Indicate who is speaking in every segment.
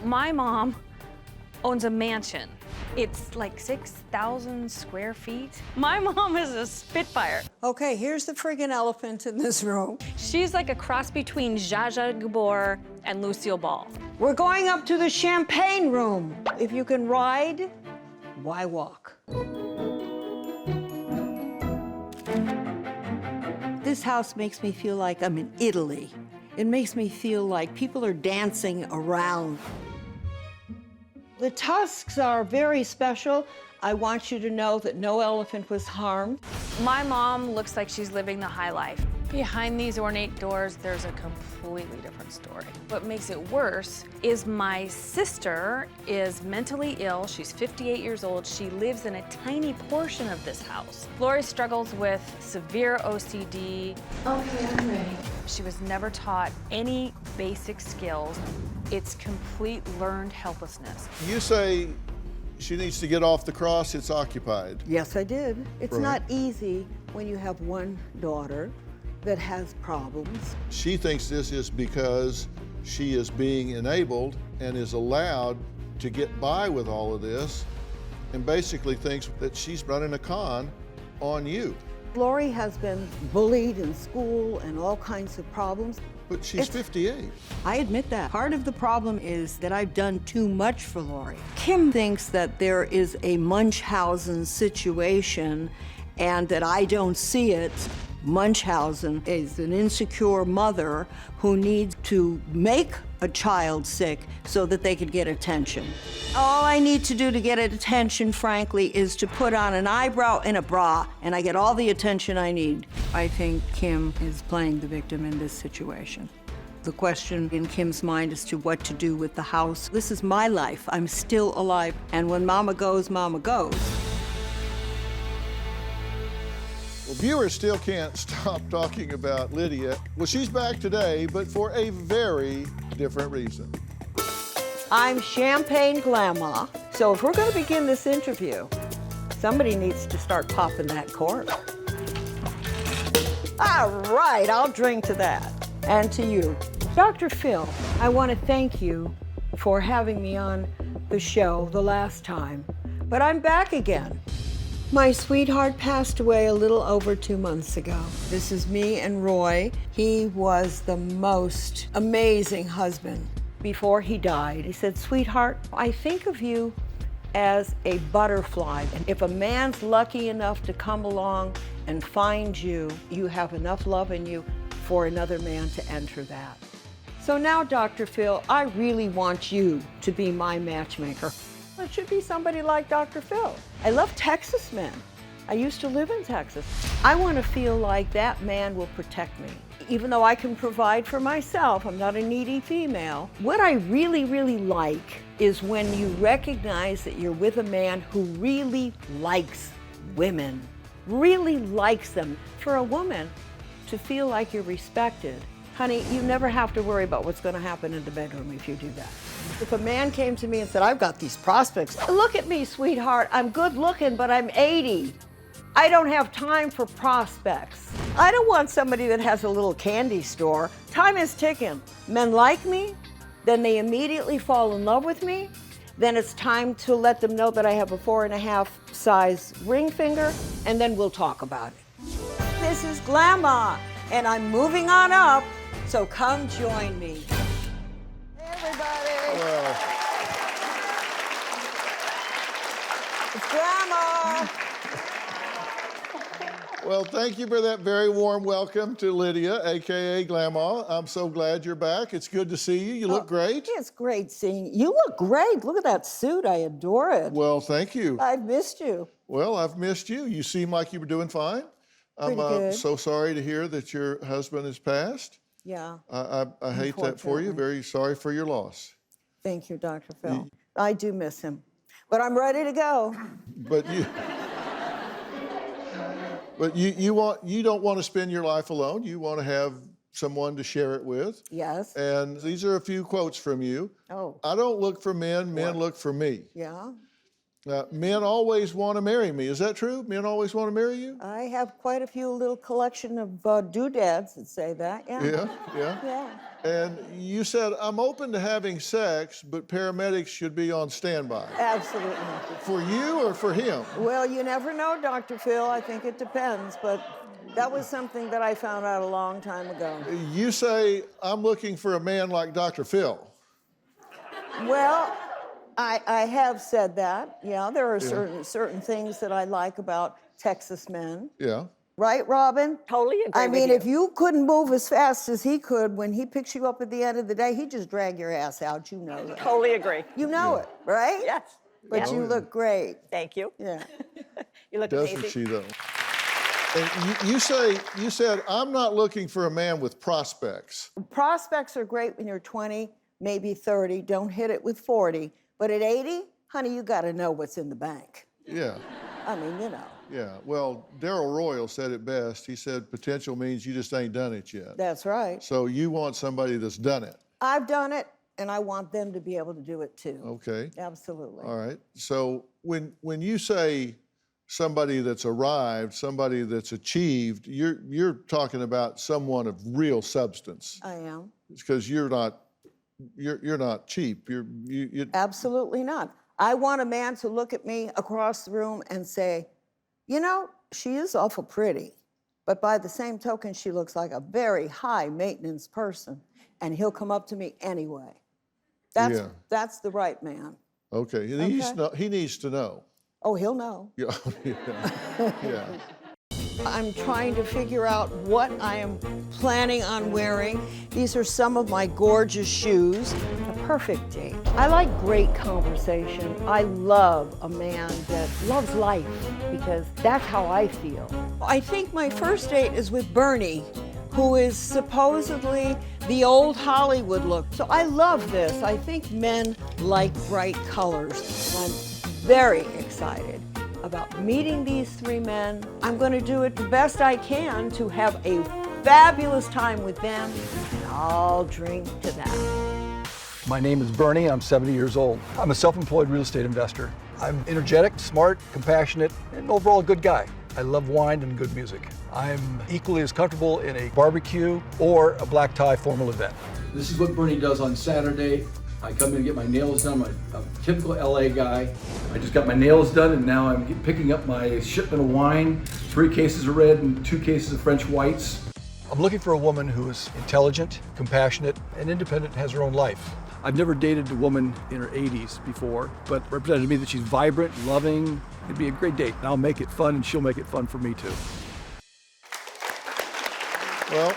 Speaker 1: My mom owns a mansion. It's like 6,000 square feet. My mom is a spitfire.
Speaker 2: Okay, here's the friggin' elephant in this room.
Speaker 1: She's like a cross between Zsa Zsa Gabor and Lucille Ball.
Speaker 2: We're going up to the champagne room. If you can ride, why walk? This house makes me feel like I'm in Italy. It makes me feel like people are dancing around. The tusks are very special. I want you to know that no elephant was harmed.
Speaker 1: My mom looks like she's living the high life. Behind these ornate doors, there's a completely different story. What makes it worse is my sister is mentally ill. She's 58 years old. She lives in a tiny portion of this house. Lori struggles with severe OCD.
Speaker 2: Okay, I'm ready.
Speaker 1: She was never taught any basic skills. It's complete learned helplessness.
Speaker 3: You say she needs to get off the cross, it's occupied.
Speaker 2: Yes, I did. It's
Speaker 3: Right.
Speaker 2: not easy when you have one daughter that has problems.
Speaker 3: She thinks this is because she is being enabled and is allowed to get by with all of this, and basically thinks that she's running a con on you.
Speaker 2: Lori has been bullied in school and all kinds of problems.
Speaker 3: But she's 58.
Speaker 2: I admit that. Part of the problem is that I've done too much for Lori. Kim thinks that there is a Munchausen situation and that I don't see it. Munchausen is an insecure mother who needs to make a child sick so that they could get attention. All I need to do to get attention, frankly, is to put on an eyebrow and a bra, and I get all the attention I need. I think Kim is playing the victim in this situation. The question in Kim's mind is to what to do with the house. This is my life. I'm still alive, and when Mama goes, Mama goes.
Speaker 3: Well, viewers still can't stop talking about Lydia. Well, she's back today, but for a very different reason.
Speaker 2: I'm Champagne Glamour. So if we're going to begin this interview, somebody needs to start popping that cork. All right, I'll drink to that. And to you. Dr. Phil, I want to thank you for having me on the show the last time, but I'm back again. My sweetheart passed away a little over 2 months ago. This is me and Roy. He was the most amazing husband. Before he died, he said, "Sweetheart, I think of you as a butterfly. And if a man's lucky enough to come along and find you, you have enough love in you for another man to enter that." So now, Dr. Phil, I really want you to be my matchmaker. It should be somebody like Dr. Phil. I love Texas men. I used to live in Texas. I want to feel like that man will protect me. Even though I can provide for myself, I'm not a needy female. What I really, really like is when you recognize that you're with a man who really likes women, really likes them. For a woman to feel like you're respected, honey, you never have to worry about what's going to happen in the bedroom if you do that. If a man came to me and said, "I've got these prospects," look at me, sweetheart, I'm good looking, but I'm 80. I don't have time for prospects. I don't want somebody that has a little candy store. Time is ticking. Men like me, then they immediately fall in love with me. Then it's time to let them know that I have a 4.5 size ring finger, and then we'll talk about it. This is Glamour, and I'm moving on up, so come join me. Hey, everybody.
Speaker 3: Well,
Speaker 2: It's Glamour.
Speaker 3: well, thank you for that very warm welcome to Lydia, AKA Glamour. I'm so glad you're back. It's good to see you. You look great.
Speaker 2: It's great seeing you. You look great. Look at that suit. I adore it.
Speaker 3: Well, thank you.
Speaker 2: I've missed you.
Speaker 3: Well, I've missed you. You seem like you were doing fine. I'm
Speaker 2: Pretty good.
Speaker 3: so sorry to hear that your husband has passed.
Speaker 2: Yeah.
Speaker 3: I hate that for you.
Speaker 2: Unfortunately.
Speaker 3: Very sorry for your loss.
Speaker 2: Thank you, Dr. Phil. I do miss him, but I'm ready to go.
Speaker 3: But you don't want to spend your life alone. You want to have someone to share it with.
Speaker 2: Yes.
Speaker 3: And these are a few quotes from you.
Speaker 2: Oh.
Speaker 3: I don't look for men, men look for me.
Speaker 2: Yeah.
Speaker 3: Men always want to marry me. Is that true? Men always want to marry you?
Speaker 2: I have quite a few little collection of doodads that say that. Yeah.
Speaker 3: Yeah. And you said, I'm open to having sex, but paramedics should be on standby.
Speaker 2: Absolutely.
Speaker 3: For you or for him?
Speaker 2: Well, you never know, Dr. Phil. I think it depends, but that was something that I found out a long time ago.
Speaker 3: You say, I'm looking for a man like Dr. Phil.
Speaker 2: Well, I have said that. Yeah, there are certain things that I like about Texas men.
Speaker 3: Yeah.
Speaker 2: Right, Robin?
Speaker 4: Totally agree
Speaker 2: I
Speaker 4: with
Speaker 2: mean,
Speaker 4: you.
Speaker 2: if you couldn't move as fast as he could, when he picks you up at the end of the day, he'd just drag your ass out. You know that.
Speaker 4: Totally agree.
Speaker 2: You know it, right?
Speaker 4: Yes.
Speaker 2: But
Speaker 4: yes.
Speaker 2: you look great.
Speaker 4: Thank you.
Speaker 2: Yeah.
Speaker 4: You look
Speaker 3: Doesn't
Speaker 4: amazing.
Speaker 3: she, though? And you said, I'm not looking for a man with prospects.
Speaker 2: Prospects are great when you're 20, maybe 30. Don't hit it with 40. But at 80, honey, you got to know what's in the bank.
Speaker 3: Yeah.
Speaker 2: I mean, you know.
Speaker 3: Yeah. Well, Darryl Royal said it best. He said, potential means you just ain't done it yet.
Speaker 2: That's right.
Speaker 3: So you want somebody that's done it.
Speaker 2: I've done it, and I want them to be able to do it too.
Speaker 3: Okay.
Speaker 2: Absolutely.
Speaker 3: All right. So when you say somebody that's arrived, somebody that's achieved, you're talking about someone of real substance.
Speaker 2: I am.
Speaker 3: It's because you're not cheap. You
Speaker 2: Absolutely not. I want a man to look at me across the room and say, you know, she is awful pretty, but by the same token, she looks like a very high maintenance person, and he'll come up to me anyway. That's the right man.
Speaker 3: Okay. He needs to know.
Speaker 2: Oh, he'll know.
Speaker 3: Yeah. Yeah.
Speaker 2: I'm trying to figure out what I am planning on wearing. These are some of my gorgeous shoes. A perfect date. I like great conversation. I love a man that loves life because that's how I feel. I think my first date is with Bernie, who is supposedly the old Hollywood look. So I love this. I think men like bright colors. I'm very excited about meeting these three men. I'm going to do it the best I can to have a fabulous time with them, and I'll drink to that.
Speaker 5: My name is Bernie. I'm 70 years old. I'm a self-employed real estate investor. I'm energetic, smart, compassionate, and overall a good guy. I love wine and good music. I'm equally as comfortable in a barbecue or a black tie formal event. This is what Bernie does on Saturday. I come in and get my nails done. I'm a typical LA guy. I just got my nails done and now I'm picking up my shipment of wine, 3 cases of red and 2 cases of French whites. I'm looking for a woman who is intelligent, compassionate, and independent and has her own life. I've never dated a woman in her 80s before, but it represented to me that she's vibrant, loving. It'd be a great date. And I'll make it fun and she'll make it fun for me too.
Speaker 3: Well,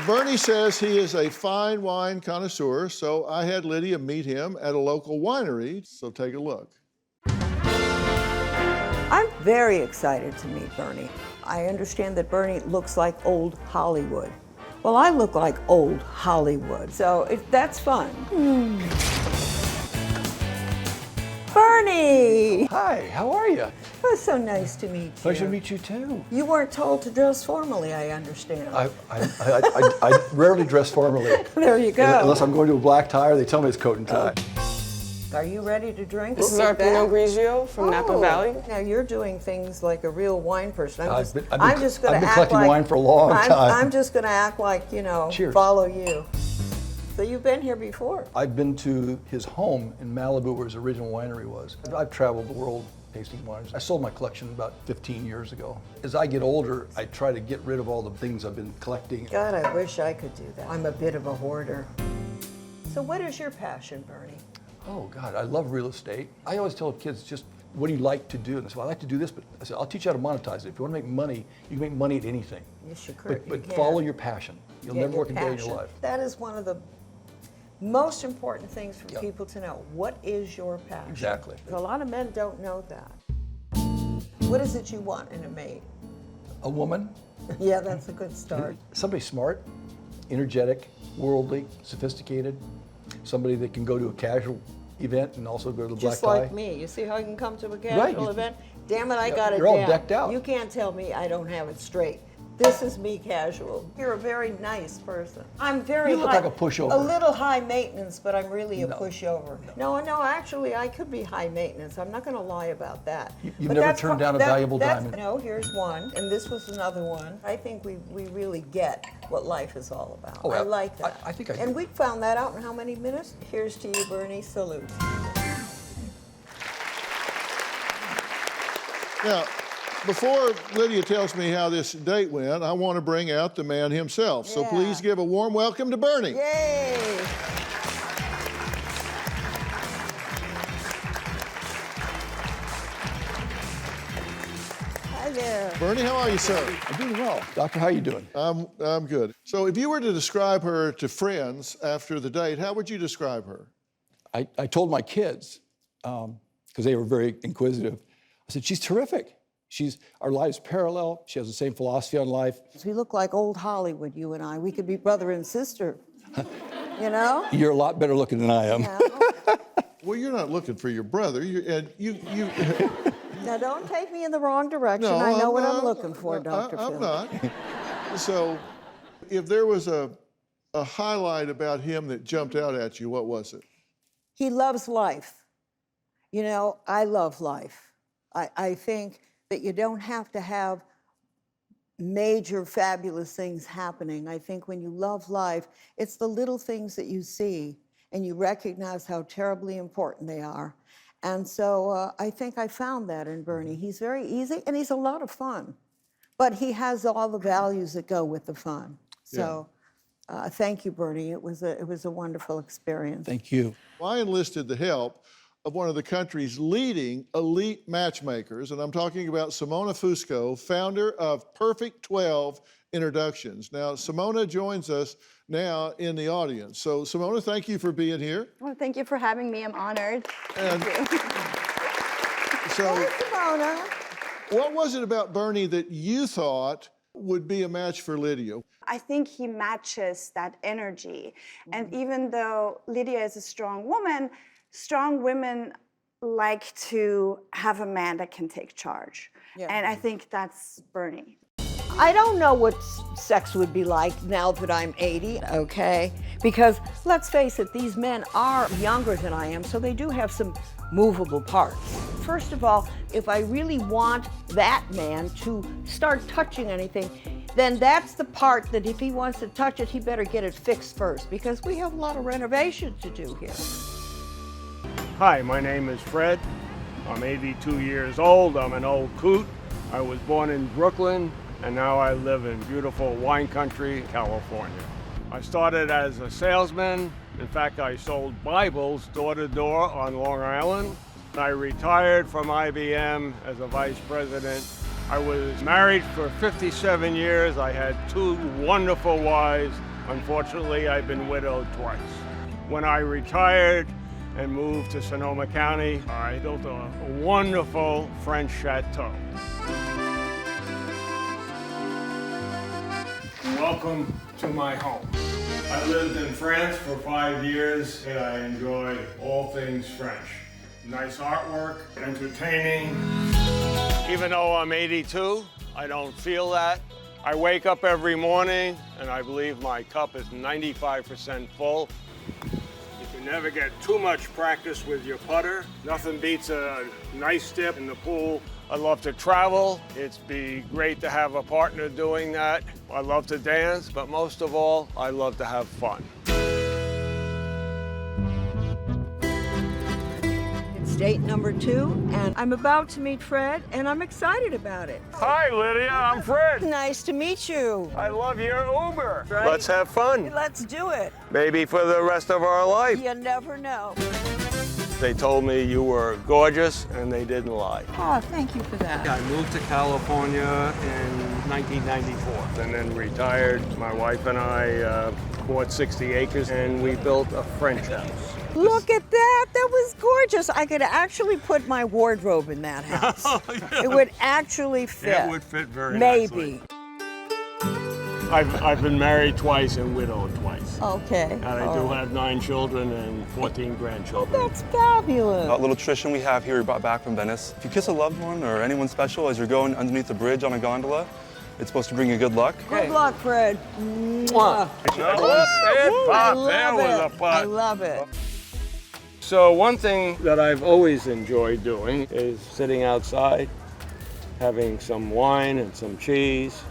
Speaker 3: Bernie says he is a fine wine connoisseur, so I had Lydia meet him at a local winery, so take a look.
Speaker 2: I'm very excited to meet Bernie. I understand that Bernie looks like old Hollywood. Well, I look like old Hollywood, so that's fun. Bernie!
Speaker 5: Hi, how are you?
Speaker 2: It was so nice to meet you.
Speaker 5: Pleasure to meet you too.
Speaker 2: You weren't told to dress formally, I understand.
Speaker 5: I rarely dress formally.
Speaker 2: There you go.
Speaker 5: Unless I'm going to a black tie or they tell me it's coat and tie.
Speaker 2: Are you ready to drink?
Speaker 6: This is our Pinot Grigio from Napa Valley.
Speaker 2: Now you're doing things like a real wine person.
Speaker 5: I've been
Speaker 2: gonna act
Speaker 5: collecting
Speaker 2: like,
Speaker 5: wine for a long time.
Speaker 2: I'm just going to act like,
Speaker 5: Cheers.
Speaker 2: follow you. So you've been here before?
Speaker 5: I've been to his home in Malibu where his original winery was. I've traveled the world tasting wines. I sold my collection about 15 years ago. As I get older, I try to get rid of all the things I've been collecting.
Speaker 2: God, I wish I could do that. I'm a bit of a hoarder. So what is your passion, Bernie?
Speaker 5: Oh God, I love real estate. I always tell kids, just what do you like to do? And they say, well, I like to do this, but I said, I'll teach you how to monetize it. If you want to make money, you can make money at anything.
Speaker 2: Yes, you could.
Speaker 5: But follow your passion. You'll never work a day in your life.
Speaker 2: That is one of the most important things for people to know. What is your passion?
Speaker 5: Exactly.
Speaker 2: A lot of men don't know that. What is it you want in a mate?
Speaker 5: A woman,
Speaker 2: Yeah, that's a good start.
Speaker 5: somebody smart, energetic, worldly, sophisticated, somebody that can go to a casual event and also go to the black
Speaker 2: Just
Speaker 5: tie.
Speaker 2: like me. You see how I can come to a casual
Speaker 5: Right.
Speaker 2: event? Damn it, I got it
Speaker 5: You're all
Speaker 2: down.
Speaker 5: decked out.
Speaker 2: You can't tell me I don't have it straight. This is me casual. You're a very nice person. I'm very
Speaker 5: You look like a pushover.
Speaker 2: A little high maintenance, but I'm really a pushover. No, actually, I could be high maintenance. I'm not going to lie about that.
Speaker 5: You've never turned down a valuable diamond.
Speaker 2: No, here's one, and this was another one. I think we really get what life is all about.
Speaker 5: Oh,
Speaker 2: I like that.
Speaker 5: I think I do.
Speaker 2: And we found that out in how many minutes? Here's to you, Bernie. Salute.
Speaker 3: Now, before Lydia tells me how this date went, I want to bring out the man himself. So
Speaker 2: Yeah.
Speaker 3: please give a warm welcome to Bernie.
Speaker 2: Yay! Hi there.
Speaker 3: Bernie, how are you, sir?
Speaker 5: I'm doing well. Doctor, how are you doing?
Speaker 3: I'm good. So if you were to describe her to friends after the date, how would you describe her?
Speaker 5: I told my kids, because they were very inquisitive, I said, she's terrific. Our lives parallel. She has the same philosophy on life.
Speaker 2: We look like old Hollywood, you and I. We could be brother and sister. You know?
Speaker 5: You're a lot better looking than I am.
Speaker 2: Yeah.
Speaker 3: Well, you're not looking for your brother. You.
Speaker 2: Now, don't take me in the wrong direction.
Speaker 3: No,
Speaker 2: I know what
Speaker 3: not.
Speaker 2: I'm looking for, Dr. Phil.
Speaker 3: I'm not. So, if there was a highlight about him that jumped out at you, what was it?
Speaker 2: He loves life. You know, I love life. I think that you don't have to have major, fabulous things happening. I think when you love life, it's the little things that you see and you recognize how terribly important they are. And so I think I found that in Bernie. He's very easy and he's a lot of fun, but he has all the values that go with the fun. So thank you, Bernie. It was a wonderful experience.
Speaker 5: Thank you.
Speaker 3: I enlisted the help of one of the country's leading elite matchmakers, and I'm talking about Simona Fusco, founder of Perfect 12 Introductions. Now, Simona joins us now in the audience. So, Simona, thank you for being here.
Speaker 4: Well, thank you for having me. I'm honored.
Speaker 3: And
Speaker 4: Thank you.
Speaker 3: so,
Speaker 2: Hey, Simona.
Speaker 3: what was it about Bernie that you thought would be a match for Lydia?
Speaker 4: I think he matches that energy. And even though Lydia is a strong woman, strong women like to have a man that can take charge.
Speaker 2: Yeah.
Speaker 4: And I think that's Bernie.
Speaker 2: I don't know what sex would be like now that I'm 80, okay? Because let's face it, these men are younger than I am, so they do have some movable parts. First of all, if I really want that man to start touching anything, then that's the part that if he wants to touch it, he better get it fixed first, because we have a lot of renovations to do here.
Speaker 7: Hi, my name is Fred. I'm 82 years old. I'm an old coot. I was born in Brooklyn, and now I live in beautiful wine country, California. I started as a salesman. In fact, I sold Bibles door to door on Long Island. I retired from IBM as a vice president. I was married for 57 years. I had 2 wonderful wives. Unfortunately, I've been widowed twice. When I retired and moved to Sonoma County, I built a wonderful French chateau. Welcome to my home. I lived in France for 5 years and I enjoy all things French. Nice artwork, entertaining. Even though I'm 82, I don't feel that. I wake up every morning and I believe my cup is 95% full. You can never get too much practice with your putter. Nothing beats a nice dip in the pool. I love to travel. It'd be great to have a partner doing that. I love to dance, but most of all, I love to have fun.
Speaker 2: It's date number 2, and I'm about to meet Fred, and I'm excited about it.
Speaker 7: Hi, Lydia, I'm Fred.
Speaker 2: Nice to meet you.
Speaker 7: I love your Uber.
Speaker 2: Right?
Speaker 7: Let's have fun.
Speaker 2: Let's do it.
Speaker 7: Maybe for the rest of our life.
Speaker 2: You never know.
Speaker 7: They told me you were gorgeous, and they didn't lie.
Speaker 2: Oh, thank you for that.
Speaker 7: I moved to California in 1994 and then retired. My wife and I bought 60 acres and we built a French house.
Speaker 2: Look at that. That was gorgeous. I could actually put my wardrobe in that house. It would actually fit.
Speaker 7: It would fit very
Speaker 2: Maybe.
Speaker 7: nicely. I've been married twice and widowed twice.
Speaker 2: Okay.
Speaker 7: And I do have 9 children and 14 grandchildren.
Speaker 2: That's fabulous.
Speaker 8: A little tradition we have here we brought back from Venice. If you kiss a loved one or anyone special as you're going underneath the bridge on a gondola, It's supposed to bring you good luck.
Speaker 2: Good luck, Fred. Mwah.
Speaker 7: That was it,
Speaker 2: I
Speaker 7: Pop.
Speaker 2: love
Speaker 7: There was a
Speaker 2: it.
Speaker 7: pot.
Speaker 2: I love it.
Speaker 7: So one thing that I've always enjoyed doing is sitting outside, having some wine and some cheese,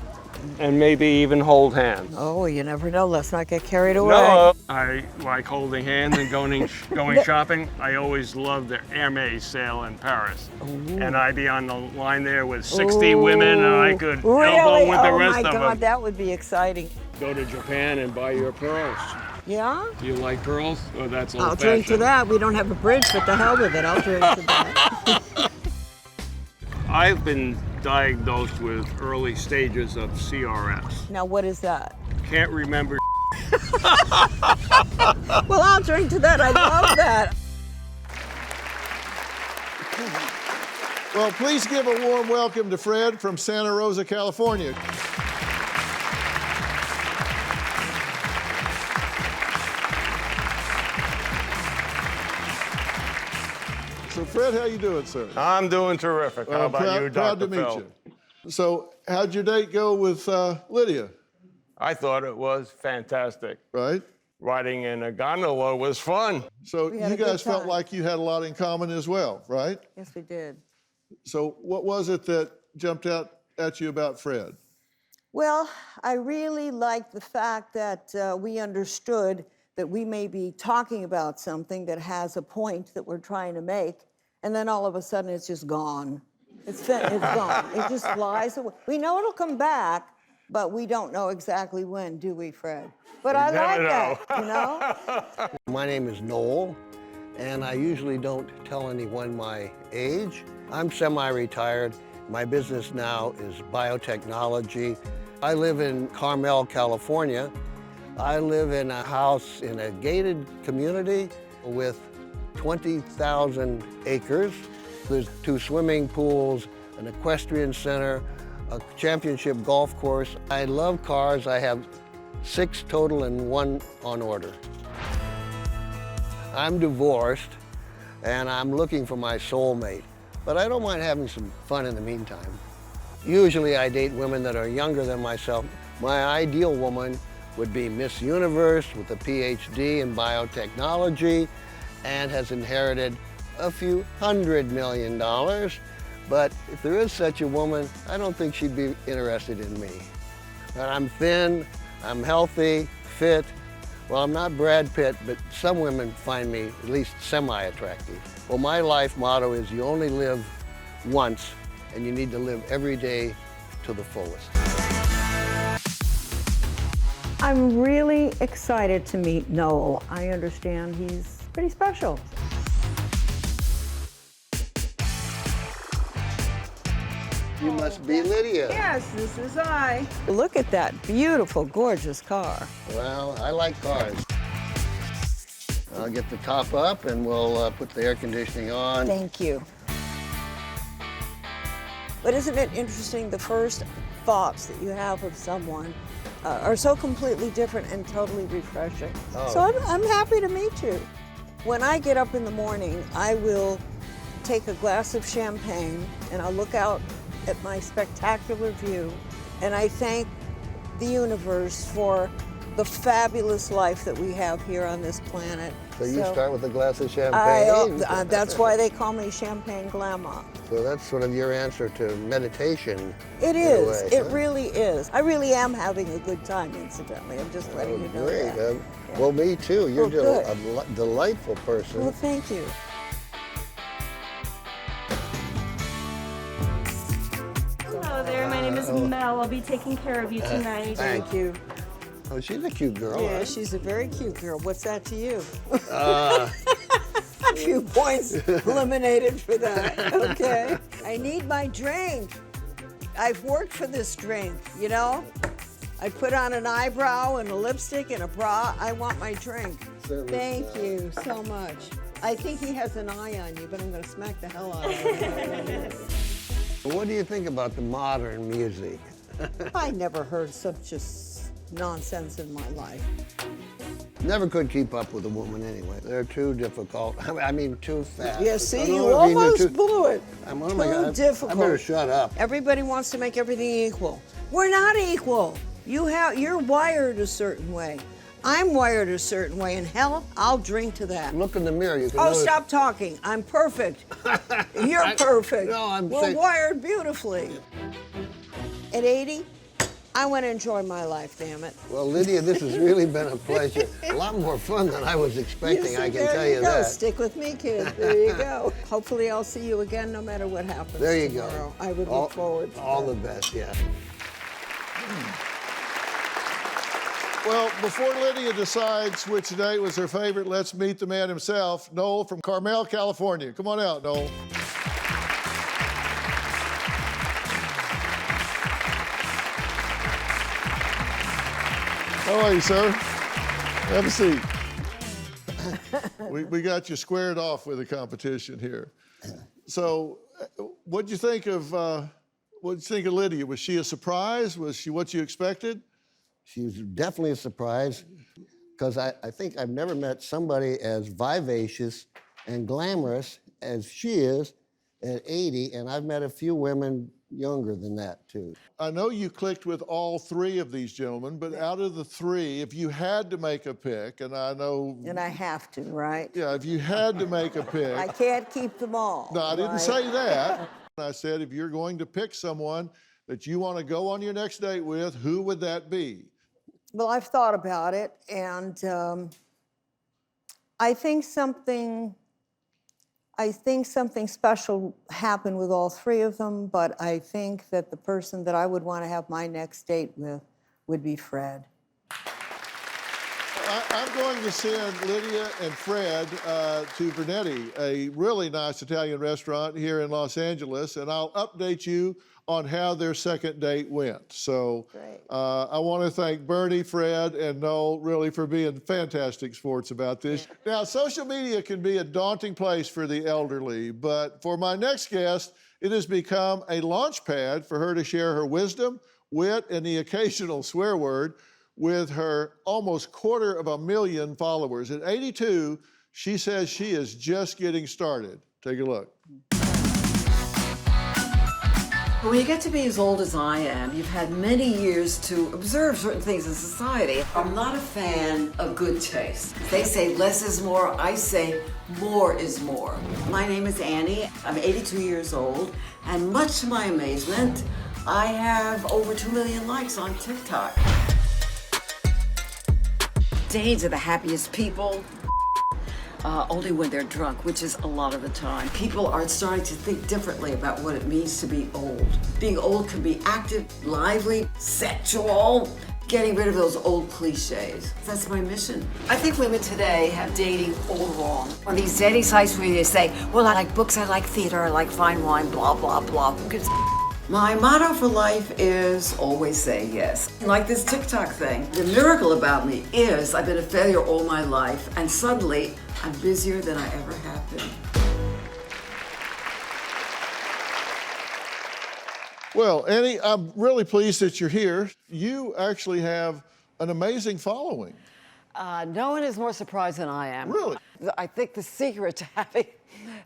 Speaker 7: and maybe even hold hands.
Speaker 2: Oh, you never know. Let's not get carried away.
Speaker 7: No, I like holding hands and going shopping. I always loved the Hermes sale in Paris.
Speaker 2: Ooh.
Speaker 7: And I'd be on the line there with 60 women, and I could
Speaker 2: Really?
Speaker 7: elbow with the
Speaker 2: Oh
Speaker 7: rest
Speaker 2: my
Speaker 7: of
Speaker 2: God,
Speaker 7: them.
Speaker 2: that would be exciting.
Speaker 7: Go to Japan and buy your pearls.
Speaker 2: Yeah?
Speaker 7: Do you like pearls? Or that's old
Speaker 2: I'll drink to
Speaker 7: fashioned?
Speaker 2: that. We don't have a bridge, but the hell with it. I'll drink to that.
Speaker 7: I've been diagnosed with early stages of CRS.
Speaker 2: Now, what is that?
Speaker 7: Can't remember.
Speaker 2: Well, I'll drink to that. I love that.
Speaker 3: Well, please give a warm welcome to Fred from Santa Rosa, California. So, Fred, how you doing, sir?
Speaker 7: I'm doing terrific. How about you,
Speaker 3: Proud
Speaker 7: Dr.
Speaker 3: to meet
Speaker 7: Phil?
Speaker 3: you. So, how'd your date go with Lydia?
Speaker 7: I thought it was fantastic.
Speaker 3: Right?
Speaker 7: Riding in a gondola was fun.
Speaker 3: So,
Speaker 2: We had
Speaker 3: you
Speaker 2: a good
Speaker 3: guys felt
Speaker 2: time.
Speaker 3: like you had a lot in common as well, right?
Speaker 2: Yes, we did.
Speaker 3: So, what was it that jumped out at you about Fred?
Speaker 2: Well, I really liked the fact that we understood that we may be talking about something that has a point that we're trying to make, and then all of a sudden it's just gone. It's gone. It just flies away. We know it'll come back, but we don't know exactly when, do we, Fred? But I like that, you know?
Speaker 9: My name is Noel, and I usually don't tell anyone my age. I'm semi-retired. My business now is biotechnology. I live in Carmel, California. I live in a house in a gated community with 20,000 acres. There's 2 swimming pools, an equestrian center, a championship golf course. I love cars. I have 6 total and 1 on order. I'm divorced, and I'm looking for my soulmate, but I don't mind having some fun in the meantime. Usually I date women that are younger than myself. My ideal woman would be Miss Universe with a PhD in biotechnology and has inherited a few $100 million. But if there is such a woman, I don't think she'd be interested in me. But I'm thin, I'm healthy, fit. Well, I'm not Brad Pitt, but some women find me at least semi-attractive. Well, my life motto is you only live once, and you need to live every day to the fullest.
Speaker 2: I'm really excited to meet Noel. I understand he's pretty special.
Speaker 9: You must be Lydia.
Speaker 2: Yes, this is I. Look at that beautiful, gorgeous car.
Speaker 9: Well, I like cars. I'll get the top up and we'll put the air conditioning on.
Speaker 2: Thank you. But isn't it interesting, the first thoughts that you have of someone are so completely different and totally refreshing.
Speaker 9: Oh.
Speaker 2: So I'm happy to meet you. When I get up in the morning, I will take a glass of champagne and I'll look out at my spectacular view, and I thank the universe for the fabulous life that we have here on this planet.
Speaker 9: So you start with a glass of champagne?
Speaker 2: That's why they call me Champagne Glamour.
Speaker 9: So that's sort of your answer to meditation.
Speaker 2: It
Speaker 9: in a
Speaker 2: is.
Speaker 9: way,
Speaker 2: It
Speaker 9: huh?
Speaker 2: really is. I really am having a good time, incidentally. I'm just letting you know
Speaker 9: Great.
Speaker 2: that.
Speaker 9: Yeah. Well, me too. You're
Speaker 2: Well,
Speaker 9: just a delightful person.
Speaker 2: Well, thank you.
Speaker 10: Hello there, my name is Mel. I'll be taking care of you tonight.
Speaker 2: Thank you.
Speaker 9: Oh, she's a cute girl.
Speaker 2: Yeah,
Speaker 9: huh?
Speaker 2: she's a very cute girl. What's that to you? A few points eliminated for that. Okay. I need my drink. I've worked for this drink, you know? I put on an eyebrow and a lipstick and a bra. I want my drink. Thank you so much. I think he has an eye on you, but I'm going to smack the hell out of him.
Speaker 9: What do you think about the modern music?
Speaker 2: I never heard such nonsense in my life.
Speaker 9: Never could keep up with a woman anyway. They're too difficult. I mean, too fast.
Speaker 2: Yeah, see,
Speaker 9: I don't
Speaker 2: you
Speaker 9: know if they're
Speaker 2: almost blew it.
Speaker 9: oh my God,
Speaker 2: Too difficult.
Speaker 9: I better shut up.
Speaker 2: Everybody wants to make everything equal. We're not equal. You're wired a certain way. I'm wired a certain way, and hell, I'll drink to that.
Speaker 9: Look in the mirror. You can
Speaker 2: Oh,
Speaker 9: notice.
Speaker 2: stop talking. I'm perfect. You're perfect.
Speaker 9: No, I'm
Speaker 2: We're
Speaker 9: saying-
Speaker 2: wired beautifully. At 80, I want to enjoy my life, damn it.
Speaker 9: Well, Lydia, this has really been a pleasure. A lot more fun than I was expecting, I can tell you
Speaker 2: There you go.
Speaker 9: that.
Speaker 2: Stick with me, kid. There you go. Hopefully, I'll see you again no matter what happens
Speaker 9: There you
Speaker 2: tomorrow.
Speaker 9: go.
Speaker 2: I would look forward to
Speaker 9: all
Speaker 2: that.
Speaker 9: the best, yeah.
Speaker 3: Well, before Lydia decides which date was her favorite, let's meet the man himself, Noel from Carmel, California. Come on out, Noel. How are you, sir? Have a seat. We got you squared off with the competition here. So, what'd you think of Lydia? Was she a surprise? Was she what you expected?
Speaker 9: She was definitely a surprise because I think I've never met somebody as vivacious and glamorous as she is at 80, and I've met a few women younger than that, too.
Speaker 3: I know you clicked with all three of these gentlemen, but out of the three, if you had to make a pick, and I know...
Speaker 2: And I have to, right?
Speaker 3: Yeah, if you had to make a pick...
Speaker 2: I can't keep them all.
Speaker 3: No, I didn't
Speaker 2: right?
Speaker 3: say that. I said if you're going to pick someone that you want to go on your next date with, who would that be?
Speaker 2: Well, I've thought about it, and I think something special happened with all three of them, but I think that the person that I would want to have my next date with would be Fred.
Speaker 3: I'm going to send Lydia and Fred to Vernetti, a really nice Italian restaurant here in Los Angeles, and I'll update you on how their second date went. So I want to thank Bernie, Fred, and Noel really for being fantastic sports about this. Now, social media can be a daunting place for the elderly, but for my next guest, it has become a launch pad for her to share her wisdom, wit, and the occasional swear word with her almost 250,000 followers. At 82, she says she is just getting started. Take a look.
Speaker 8: When you get to be as old as I am, you've had many years to observe certain things in society. I'm not a fan of good taste. They say less is more, I say more is more. My name is Annie, I'm 82 years old, and much to my amazement, I have over 2 million likes on TikTok. Danes are the happiest people. Only when they're drunk, which is a lot of the time. People are starting to think differently about what it means to be old. Being old can be active, lively, sexual, getting rid of those old cliches. That's my mission. I think women today have dating all wrong. On these dating sites where they say, well, I like books, I like theater, I like fine wine, blah, blah, blah. Who gives a My motto for life is always say yes. Like this TikTok thing. The miracle about me is I've been a failure all my life, and suddenly I'm busier than I ever have been.
Speaker 3: Well, Annie, I'm really pleased that you're here. You actually have an amazing following.
Speaker 8: No one is more surprised than I am.
Speaker 3: Really?
Speaker 8: I think the secret to having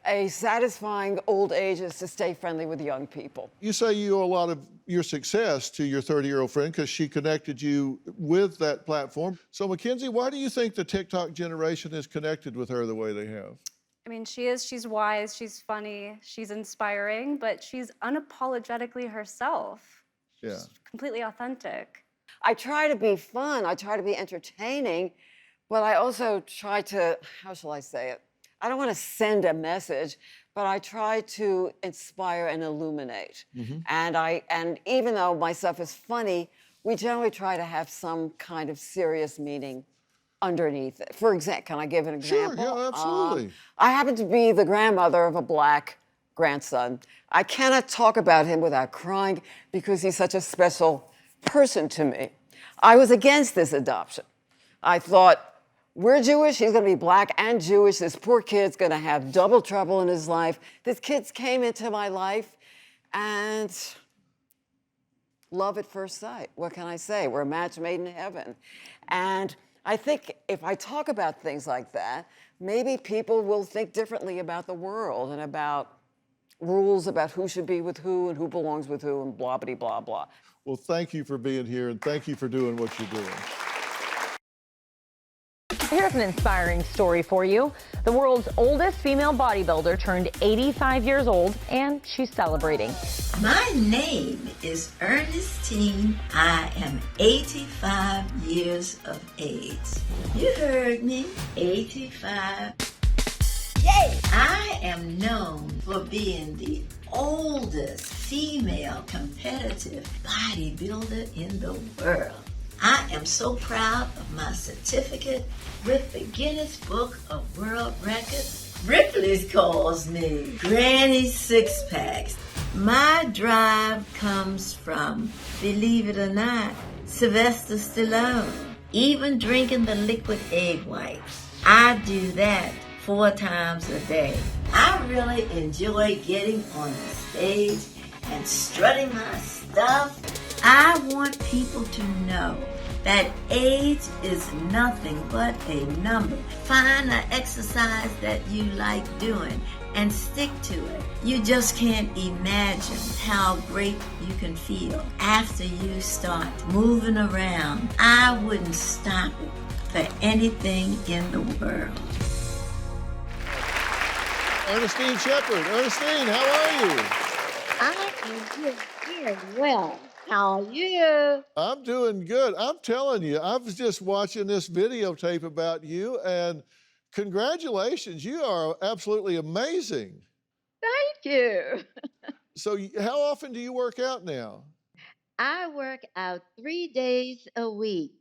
Speaker 8: a satisfying old age is to stay friendly with young people.
Speaker 3: You say you owe a lot of your success to your 30-year-old friend because she connected you with that platform. So, Mackenzie, why do you think the TikTok generation has connected with her the way they have?
Speaker 10: I mean, she's wise, she's funny, she's inspiring, but she's unapologetically herself.
Speaker 3: Yeah.
Speaker 10: She's completely authentic.
Speaker 8: I try to be fun, I try to be entertaining, but I also try to, how shall I say it? I don't want to send a message, but I try to inspire and illuminate. And even though my stuff is funny, we generally try to have some kind of serious meaning underneath it. For example, can I give an example?
Speaker 3: Sure, yeah, absolutely.
Speaker 8: I happen to be the grandmother of a black grandson. I cannot talk about him without crying because he's such a special person to me. I was against this adoption. I thought, we're Jewish, he's gonna be black and Jewish. This poor kid's gonna have double trouble in his life. This kid came into my life and love at first sight. What can I say? We're a match made in heaven. And I think if I talk about things like that, maybe people will think differently about the world and about rules about who should be with who and who belongs with who and blah, blah, blah, blah.
Speaker 3: Well, thank you for being here, and thank you for doing what you're doing.
Speaker 11: Here's an inspiring story for you. The world's oldest female bodybuilder turned 85 years old, and she's celebrating.
Speaker 12: My name is Ernestine. I am 85 years of age. You heard me, 85. Yay! I am known for being the oldest female competitive bodybuilder in the world. I am so proud of my certificate with the Guinness Book of World Records. Ripley's calls me Granny Six Packs. My drive comes from, believe it or not, Sylvester Stallone. Even drinking the liquid egg whites. I do that 4 times a day. I really enjoy getting on the stage and strutting my stuff. I want people to know that age is nothing but a number. Find an exercise that you like doing and stick to it. You just can't imagine how great you can feel after you start moving around. I wouldn't stop it for anything in the world.
Speaker 3: Ernestine Shepherd. Ernestine, how are you?
Speaker 13: I am doing very well. How are you?
Speaker 3: I'm doing good. I'm telling you, I was just watching this videotape about you, and congratulations. You are absolutely amazing.
Speaker 13: Thank you.
Speaker 3: So how often do you work out now?
Speaker 13: I work out 3 days a week,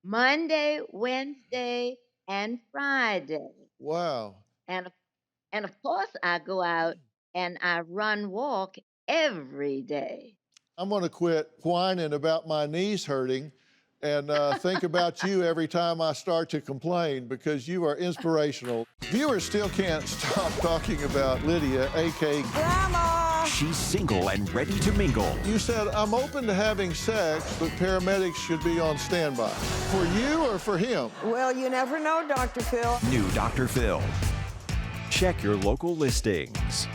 Speaker 13: Monday, Wednesday, and Friday.
Speaker 3: Wow.
Speaker 13: And of course, I go out and I walk every day.
Speaker 3: I'm going to quit whining about my knees hurting and think about you every time I start to complain, because you are inspirational. Viewers still can't stop talking about Lydia, a.k.a.
Speaker 2: Grandma!
Speaker 14: She's single and ready to mingle.
Speaker 3: You said, I'm open to having sex, but paramedics should be on standby. For you or for him?
Speaker 2: Well, you never know, Dr. Phil.
Speaker 14: New Dr. Phil. Check your local listings.